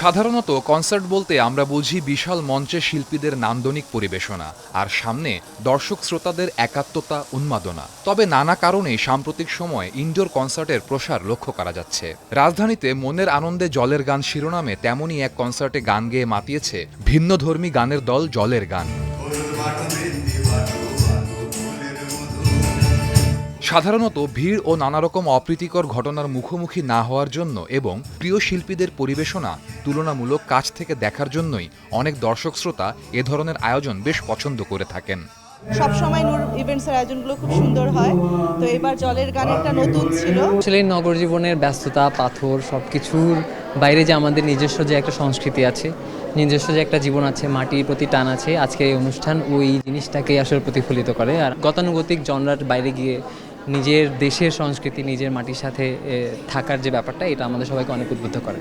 সাধারণত কনসার্ট বলতে আমরা বুঝি বিশাল মঞ্চে শিল্পীদের নান্দনিক পরিবেশনা, আর সামনে দর্শক শ্রোতাদের একাত্মতা, উন্মাদনা। তবে নানা কারণে সাম্প্রতিক সময়ে ইনডোর কনসার্টের প্রসার লক্ষ্য করা যাচ্ছে। রাজধানীতে মনের আনন্দে জলের গান শিরোনামে তেমনই এক কনসার্টে গান গেয়ে মাতিয়েছে ভিন্নধর্মী গানের দল জলের গান। সাধারণত ভিড় ও নানারকম অপ্রীতিকর ঘটনার মুখোমুখি না হওয়ার জন্য এবং প্রিয় শিল্পীদের পরিবেশনা তুলনামূলক কাছ থেকে দেখার জন্যই অনেক দর্শক শ্রোতা এ ধরনের আয়োজন বেশ পছন্দ করে থাকেন। সবসময় নূর ইভেন্টসের আয়োজনগুলো খুব সুন্দর হয়, তো এবার জলের গানটা নতুন ছিল। আসলে নগর জীবনের ব্যস্ততা, পাথর সবকিছুর বাইরে যে আমাদের নিজস্ব যে একটা সংস্কৃতি আছে, নিজস্ব যে একটা জীবন আছে, মাটির প্রতি টান আছে, আজকের এই অনুষ্ঠান ওই জিনিসটাকে আসলে প্রতিফলিত করে। আর গতানুগতিক জনরার বাইরে গিয়ে নিজের দেশের সংস্কৃতি, নিজের মাটির সাথে থাকার যে ব্যাপারটা, এটা আমাদের সবাইকে অনেক উদ্বুদ্ধ করে।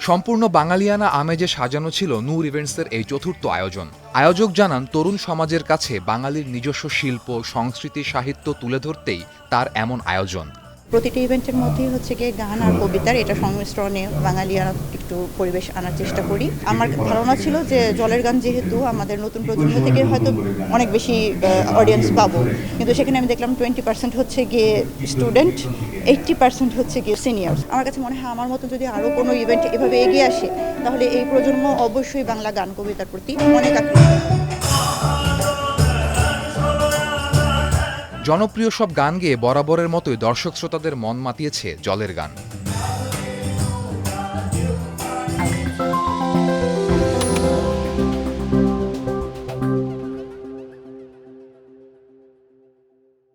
সম্পূর্ণ বাঙালিয়ানা আমেজে সাজানো ছিল নূর ইভেন্টসের এই চতুর্থ আয়োজন। আয়োজক জানান, তরুণ সমাজের কাছে বাঙালির নিজস্ব শিল্প, সংস্কৃতি, সাহিত্য তুলে ধরতেই তার এমন আয়োজন। প্রতিটি ইভেন্টের মধ্যেই হচ্ছে গিয়ে গান আর কবিতার এটা সংমিশ্রণে বাঙালিয়ানা একটু পরিবেশ আনার চেষ্টা করি। আমার ধারণা ছিল যে জলের গান যেহেতু আমাদের নতুন প্রজন্ম থেকে হয়তো অনেক বেশি অডিয়েন্স পাবো, কিন্তু সেখানে আমি দেখলাম 20% হচ্ছে গিয়ে স্টুডেন্ট, 80% হচ্ছে গিয়ে সিনিয়র। আমার কাছে মনে হয় আমার মতো যদি আরও কোনো ইভেন্ট এভাবে এগিয়ে আসে, তাহলে এই প্রজন্ম অবশ্যই বাংলা গান কবিতার প্রতি অনেক আকৃষ্ট। জনপ্রিয় সব গান গেয়ে বরাবরের মতোই দর্শক শ্রোতাদের মন মাতিয়েছে জলের গান।